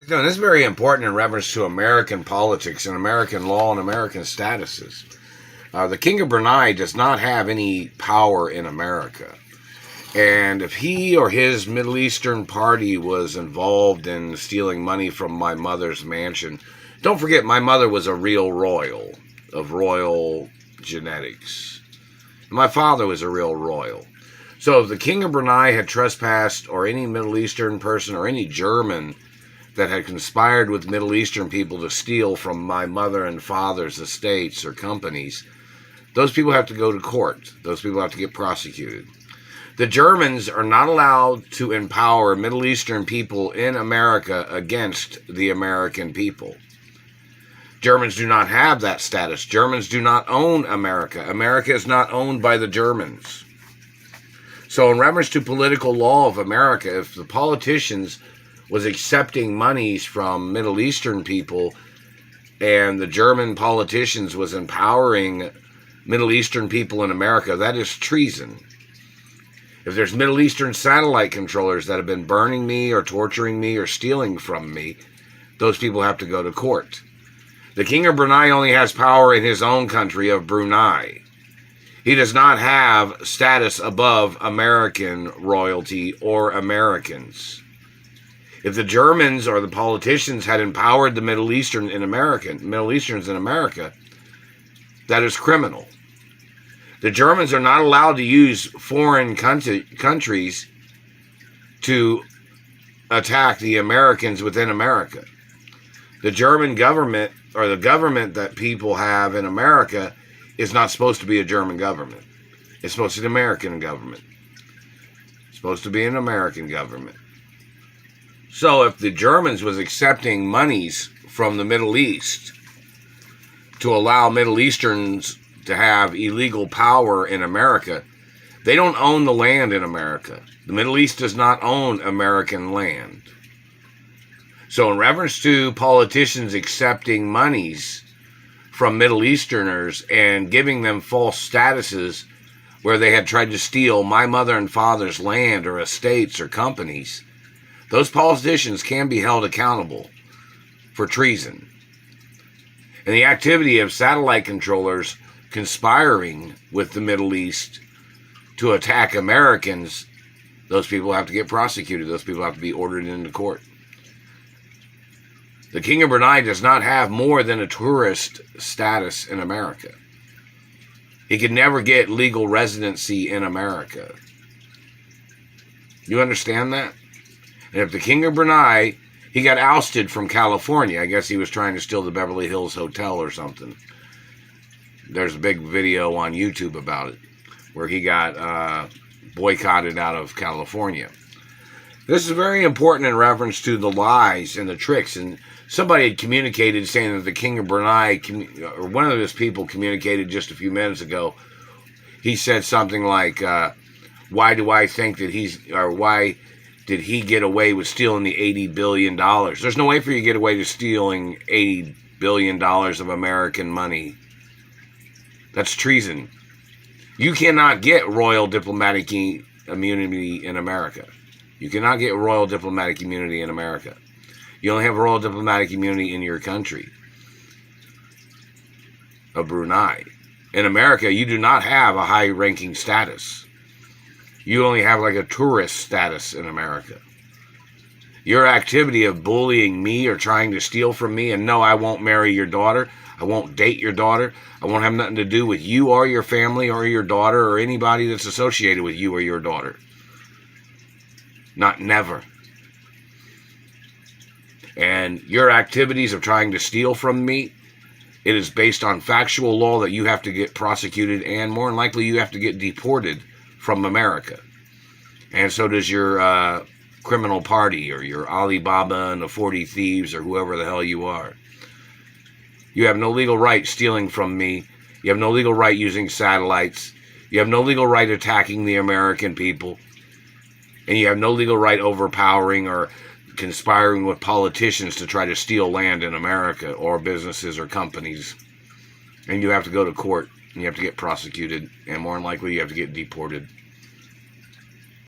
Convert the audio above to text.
So this is very important in reference to American politics and American law and American statuses. The King of Brunei does not have any power in America. And if he or his Middle Eastern party was involved in stealing money from my mother's mansion, don't forget my mother was a real royal of royal genetics. My father was a real royal. So if the King of Brunei had trespassed, or any Middle Eastern person or any German that had conspired with Middle Eastern people to steal from my mother and father's estates or companies, those people have to go to court. Those people have to get prosecuted. The Germans are not allowed to empower Middle Eastern people in America against the American people. Germans do not have that status. Germans do not own America. America is not owned by the Germans. So in reference to political law of America, if the politicians was accepting monies from Middle Eastern people and the German politicians was empowering Middle Eastern people in America, that is treason. If there's Middle Eastern satellite controllers that have been burning me or torturing me or stealing from me, those people have to go to court. The King of Brunei only has power in his own country of Brunei. He does not have status above American royalty or Americans. If the Germans or the politicians had empowered the Middle Easterns in America, that is criminal. The Germans are not allowed to use foreign countries to attack the Americans within America. The German government, or the government that people have in America, is not supposed to be a German government. It's supposed to be an American government. It's supposed to be an American government. So if the Germans was accepting monies from the Middle East to allow Middle Easterns to have illegal power in America, they don't own the land in America. The Middle East does not own American land. So in reference to politicians accepting monies from Middle Easterners and giving them false statuses where they had tried to steal my mother and father's land or estates or companies, those politicians can be held accountable for treason. And the activity of satellite controllers conspiring with the Middle East to attack Americans, those people have to get prosecuted. Those people have to be ordered into court. The King of Brunei does not have more than a tourist status in America. He could never get legal residency in America. You understand that? And if the King of Brunei, he got ousted from California. I guess he was trying to steal the Beverly Hills Hotel or something. There's a big video on YouTube about it, where he got boycotted out of California. This is very important in reference to the lies and the tricks. And somebody had communicated saying that the King of Brunei, or one of his people communicated just a few minutes ago. He said something like, why do I think that why did he get away with stealing the $80 billion? There's no way for you to get away with stealing $80 billion of American money. That's treason. You cannot get royal diplomatic immunity in America. You cannot get royal diplomatic immunity in America. You only have royal diplomatic immunity in your country of Brunei. In America, you do not have a high-ranking status. You only have like a tourist status in America. Your activity of bullying me or trying to steal from me, and no, I won't marry your daughter, I won't date your daughter, I won't have nothing to do with you or your family or your daughter or anybody that's associated with you or your daughter. Not never. And your activities of trying to steal from me, it is based on factual law that you have to get prosecuted, and more than likely you have to get deported from America. And so does your criminal party or your Alibaba and the 40 Thieves or whoever the hell you are. You have no legal right stealing from me. You have no legal right using satellites. You have no legal right attacking the American people. And you have no legal right overpowering or conspiring with politicians to try to steal land in America or businesses or companies. And you have to go to court and you have to get prosecuted, and more than likely you have to get deported.